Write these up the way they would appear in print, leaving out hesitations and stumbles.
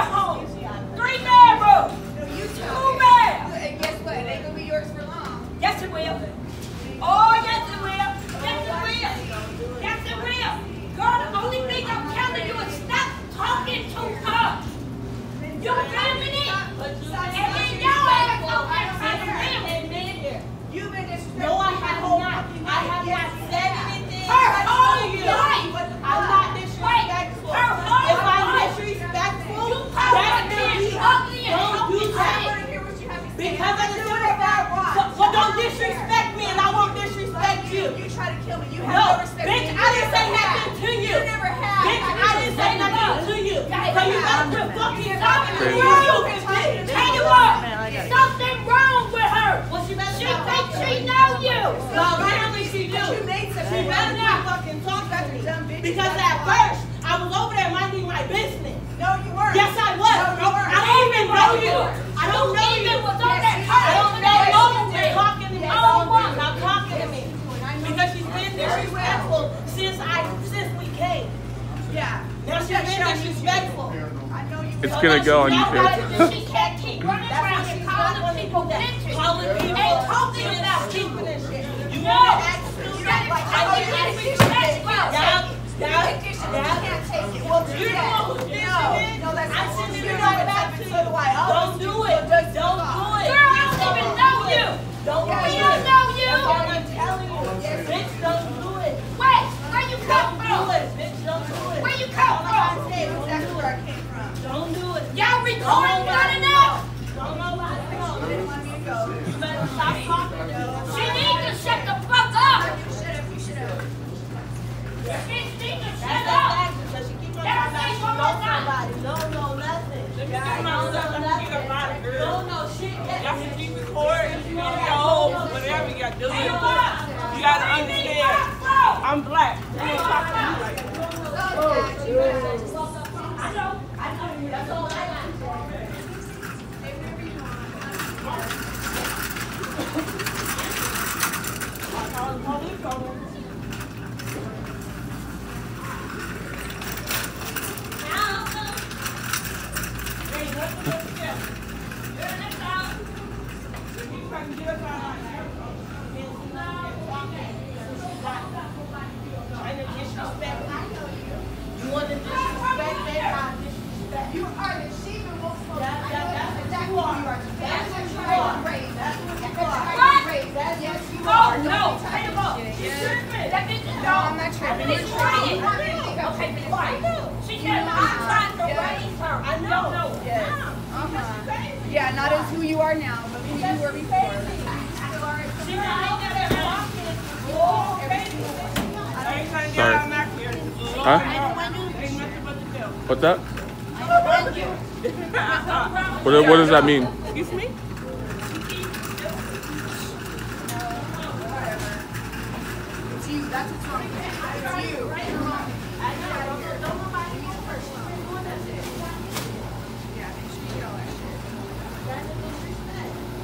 home. 3 bedrooms. 2 beds. And guess what? It ain't gonna be yours for long. Yes, it will. Oh, yes, it will. Yes, it will. Yes, it will. Girl, the only thing I'm telling you is stop talking to her. You living it. And then your ass over there trying to live. You've been disrespectful. No, I have not. I have not said anything. Her whole life. I'm not disrespectful. Her whole If I'm life. disrespectful, You that's probably the been reason. ugly and Don't do ugly. that. Because of the simple fact. Well, don't disrespect me and I won't disrespect you. You try to kill me. You have No, no respect. bitch, I didn't say nothing to you. You never have. Bitch, I didn't say nothing to you. So you better quit fucking talking to me. Tell you what, something wrong with her. Well, she better She not thinks talk to she me. know you. No, apparently she do. You made some She better not fucking talk to me. Because at first, I was over there minding my business. No, you weren't. Yes, I was. No, you weren't. I don't even know you. I don't know Even you. was on that I don't know you. Yes, Talking to me. Stop talking to me. Because she's been disrespectful since we came. Yeah. Now she's been disrespectful. I know you. It's gonna go on Now YouTube. she can't keep running around and calling people bitches. Calling people And talking shit about out, people. keeping this shit. You No. want to act You stupid? gotta Like, tell I you didn't this respect respect. you. You can't take it. Well, do You're the that. one who's dishing it. No, that's I'm not sending true. it right back to you. So do I. Don't do it. Don't do it. Girl, I don't even know you. Don't do We it. don't know you. That's all I'm telling you. Bitch, don't do it. Wait, where you come Don't do from? it. Bitch, don't do it. Where you come All I from? say is That's don't do where I it. came from. Don't do it. Y'all recording good enough? Don't know how to go. You didn't want me to go. You better stop talking to me. She needs to shut the fuck up. You should have. You should have. She needs to That's shut a up. fact because she keeps on Never talking say about she one knows more time. somebody. Don't know nothing. Let me get my stuff. Let me get up out of here. Don't know shit. Y'all can keep recording, video, whatever you got to do. You got to understand, I'm black. You don't talk to me like that. That's all I got. You want to disrespect me? I'll disrespect You are the sheep and wolf. That's Exactly what who you you are. are. That's That's what what you you are. are. Raised. That's what you What? are. Raised. Yes, you are. Oh, no. Take him up. You tripping. That bitch is No, I'm not tripping. Be You're quiet. tripping. Okay, be quiet. She said, I'm trying to raise her. I know. Yes. Yeah, not as who you are now, but who you were before. She not there walking. Every time Sorry. I'm not here. Huh? Ain't nothing but the devil. What's that? What does that mean? Excuse me? It's you. That's what's wrong with you. It's you. You're wrong. Yeah, make sure you get all that shit.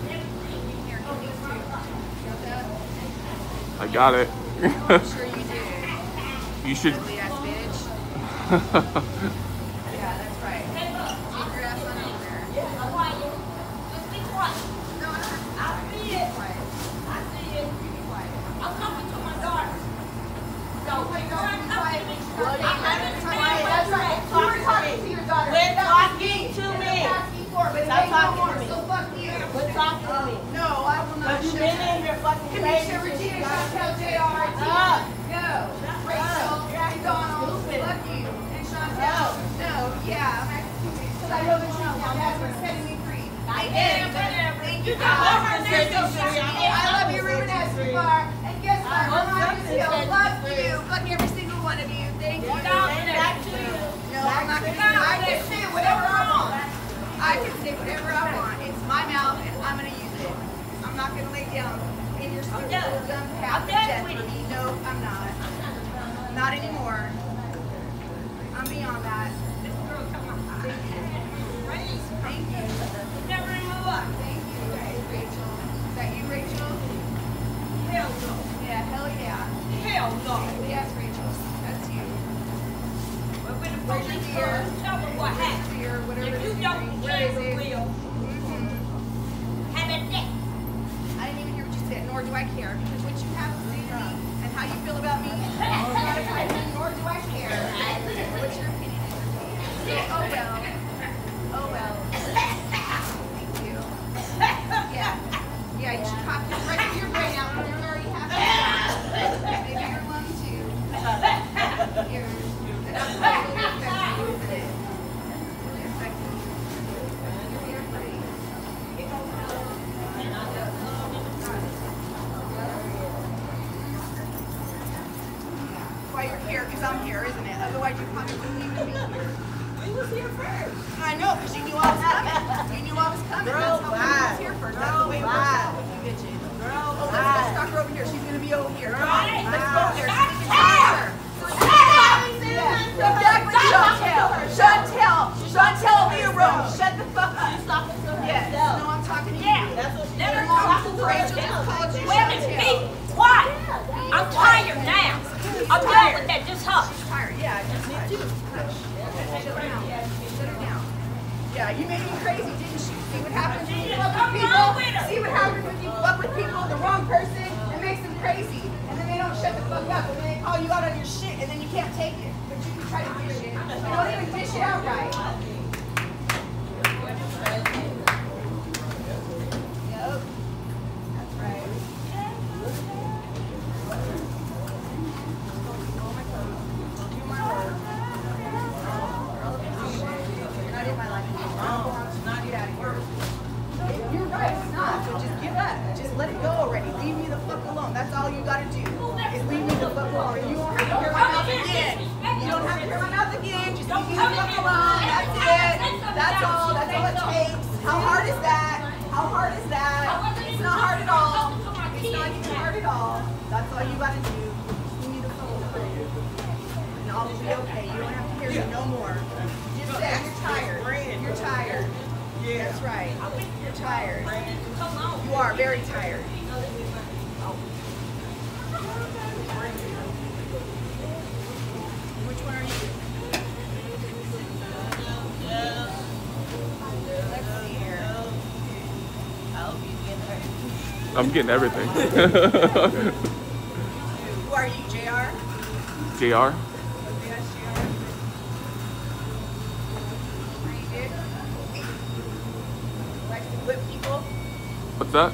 Here, give these two. Got that? I got it. I'm sure you did. You should. Ugly ass bitch. Yeah, that's right. Take your ass on over there. Just be quiet. No, I don't. I see it. Be quiet. I see it. You be quiet. I'm coming to my daughter. So when you're coming to me, Well, you I better understand quiet. what That's you're right. saying. You were talking to your daughter. Quit talking to me. Asking for it, but it Stop ain't no talking more, to me. so fuck you. Quit talking to me. No, I will not. Because you've been in your fucking Commissioner face. Regina, Chantel, JR, no, Rachel, McDonald, fuck you, and Chantel, no, yeah, I'm acting stupid, because I know the truth, now that's what's setting me free. I am, thank you, God. I love you, Ruben Escobar, and guess what, Ron Hill, love you, fuck every single one of you, thank you. Back to you. No, I'm not gonna do it. I can say whatever I want. I can say whatever I want. It's my mouth and I'm gonna use it. I'm not gonna lay down in your stupid little dumb path of jeopardy. No, I'm not. Not anymore. I'm beyond that. Thank you. Thank you. Never even look. Thank you, Rachel. Is that you, Rachel? Hell no. Yeah, hell yeah. Hell no. Yes, Rachel. That's you. But when the Where's your police deer? come, tell them what happened. Dear, whatever If it you Oh well. Oh well. Thank you. Yeah. Yeah, you should pop the rest of your brain out when you already have it. Maybe your lung too. Here. That's really affecting you, isn't it? Really affecting you. Your brain. Why you're here, because I'm here, isn't it? Otherwise you probably wouldn't even be here. We was here first. I know, because you knew I was coming. You knew I was coming. That's how I was here first. That's the way it works out with you bitches. Oh, let's go stalk her over here. She's going to be over here. Come on, let's go over there so we can talk to her. Exactly, Chantel. Chantel, leave the room. Shut the fuck up. Yes, no, I'm talking to you. Let her talk. Rachel just called you Wait a minute, be Chantel. quiet. I'm tired now. I'm done with that. Just hush. She's tired. Yeah, just me too. Shut her down. Shut her down. Yeah, you made me crazy, didn't you? See what happens when you fuck with people? See what happens when you fuck with people, the wrong person, it makes them crazy. And then they don't shut the fuck up, and then they call you out on your shit, and then you can't take it. But you can try to dish it. You don't even dish it out right. Yep. That's right. Do my work. You're not in my life anymore. Get out of here. You're right, it's not. So just give up. Just let it go already. Leave me the fuck alone. That's all you gotta do. Is leave me the fuck alone. You won't have to hear my mouth again. You don't have to hear my mouth again. Just leave me the fuck alone. That's it. That's all. That's all it takes. How hard is that? How hard is that? It's not hard at all. It's not even hard at all. That's all you gotta do. Just leave me the fuck alone. And all will be okay. You don't have to hear me no more. Just say you're tired. You're tired. Yeah. That's right. You're tired. You are very tired. Which one are you? Let's see here. I'm getting everything. Who are you, JR? JR? Likes to whip people. What's that?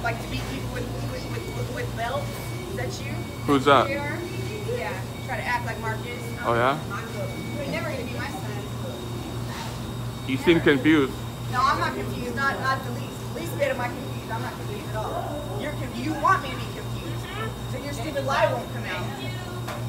Like to beat people with belts. Is that you? Who's that? JR? Yeah. Try to act like Marcus. Oh yeah? You're never gonna be my son. You seem confused. No, I'm not confused. Not the least bit of my confused. I'm not confused at all. You want me to be confused, so your stupid lie won't come out.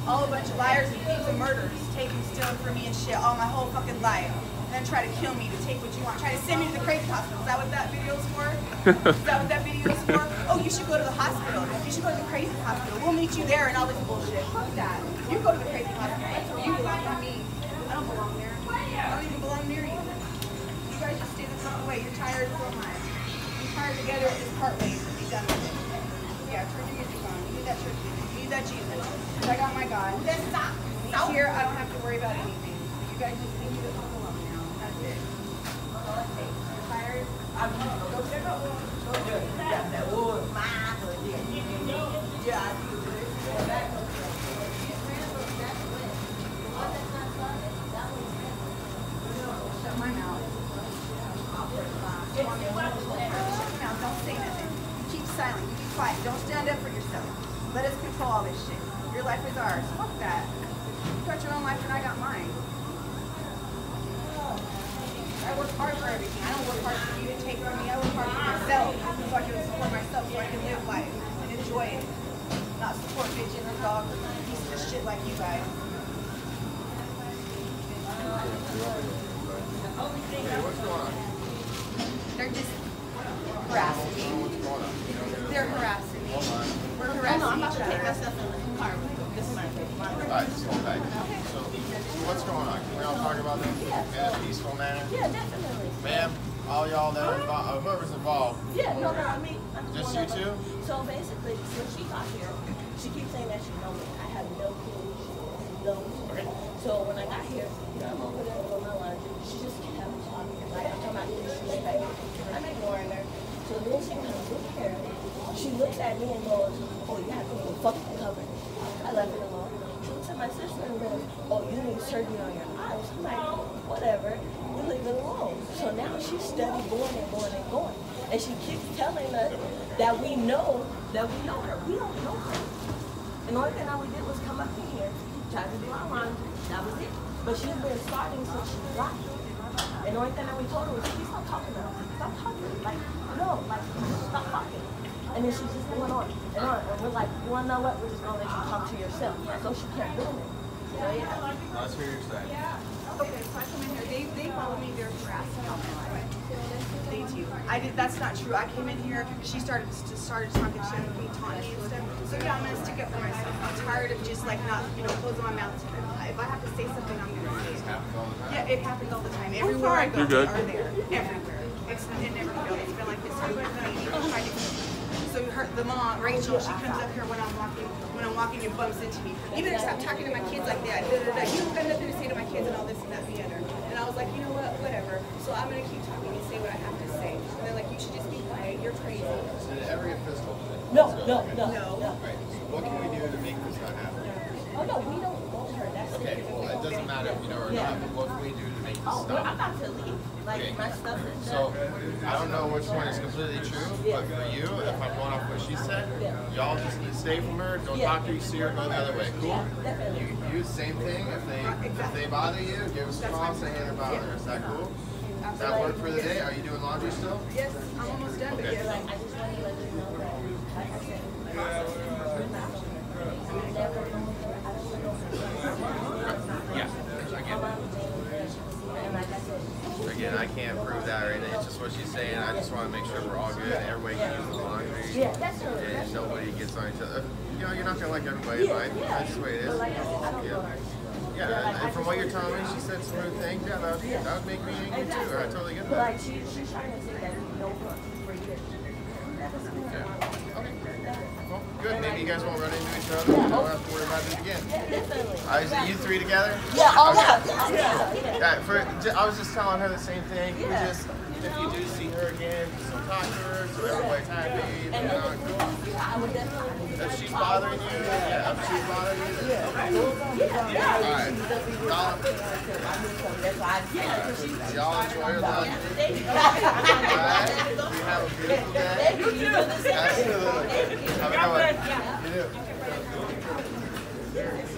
All a bunch of liars and thieves and murderers, taking, stealing from me and shit. All my whole fucking life. And then try to kill me to take what you want. Try to send me to the crazy hospital. Is that what that video is for? Is that what that video is for? Oh, you should go to the hospital. You should go to the crazy hospital. We'll meet you there and all this bullshit. Fuck that. You go to the crazy hospital. That's where you belong, not me. I don't belong there. I don't even belong near you. You guys just stay the fuck away. You're tired, so am I. We're tired together at this part ways. Be done with it. Yeah, turn your music on. You need that church music. You need that Jesus. Because I got my God. He's here. I don't have to worry about anything. You guys just leave me the fuck alone now. That's it. That's all it takes. You're tired? Go check out. That was mine. Yeah, I do. Shut my mouth. Shut your mouth. Don't say nothing. You keep silent. You be quiet. Don't stand up for yourself. Let us control all this shit. Your life is ours. Fuck that. You got your own life and I got mine. I work hard for everything. I don't work hard for you to take from me. I work hard for myself so I can support myself, so I can live life and enjoy it. Not support bitches and dogs and pieces of shit like you guys. What's going on? They're just harassing me. They're harassing me. We're harassing each other. Alright, just hold back. So what's going on? Can we all talk about this in a peaceful manner? Yeah, definitely. Ma'am, all y'all that are involved, whoever's involved. Yeah, no, I mean, I'm Just one you of them. two? So basically, since she got here, she keeps saying that she knows me. I have no clue. She knows me. So when I got here, I'm over there doing my laundry. She just kept talking. Like, I'm talking about disrespect. I'm ignoring her. So then she comes in here. She looks at me and goes, oh, you have to be fucking covered. I left it alone. She looks at my sister and goes, oh, you need surgery on your eyes. I'm like, whatever, we leave it alone. So now she's steady going and going and going. And she keeps telling us that we know her. We don't know her. And the only thing that we did was come up in here, try to do our laundry. That was it. But she's been starting since she got here. And the only thing that we told her was, please stop talking to her. Stop talking. Like, no, like, stop talking. And then she's just going on and on. And we're like, you want to know what? We're just going to let you talk to yourself. So she kept doing it. So, yeah. Let's hear your side. Okay, so I come in here. They follow me. They're harassing all my life. They do. I did. That's not true. I came in here. She started talking shit with me, taunting me and stuff. So yeah, I'm gonna stick up for myself. I'm tired of just like not, closing my mouth to them. If I have to say something, I'm gonna say it. Yeah, it happens all the time. Everywhere I go, You're they good. are there. Everywhere. It never fails. It's been like this for years. So the mom, Rachel, she comes up here when I'm walking and bumps into me. You better stop talking to my kids like that. You don't got nothing to say to my kids and all this and that and the other. And I was like, you know what, whatever. So I'm gonna keep talking and say what I have to say. And they're like, you should just be quiet. You're crazy. Did it ever get physical? No. Right. What can we do to make this not happen? Oh, no, we don't want her. That's Okay, it. well, it doesn't matter if you know her or not, but what can we do to make this Oh, well, I'm stop? about to leave. Like, Okay. my stuff is So, done. I don't know which one is completely true, but for you, if I'm going off what she said, y'all just need to stay from her, don't talk to her, you see her, go the other way. Cool? Definitely. You the same thing, if they bother you, give us a call, say, hey, they're bothering her. Is that cool? Does that work for the day? Are you doing laundry still? Yes, I'm almost done, but Okay. yes. Like, I just want to let you know that, like I said, we're not over her. We've never known her. I don't know her. Yeah, I get it. And like I said, Again, I can't prove that right now. It's just what she's saying. I just want to make sure we're all good. Everybody can use the laundry. yeah, that's her. And nobody gets on each other. You're not going to like everybody, but that's just the way it is. But like I said, I don't know her. Yeah, and from what you're telling me, she said some rude things. Yeah, that would make me angry too. I totally get that. Like, she's trying to say that we know her for years. Okay. Well, good. Maybe you guys won't run into each other. You don't have to worry about it again. Definitely. Is it you three together? Yeah, all Okay. that. Yeah, I was just telling her the same thing. We just, if you do see her again, just don't talk to her, so everybody's happy. And I would definitely. If she's bothering you, yeah. If she's bothering you, then okay. All right. Y'all enjoy your lunch. All right. You have a beautiful day. Absolutely. Have a good one. You too.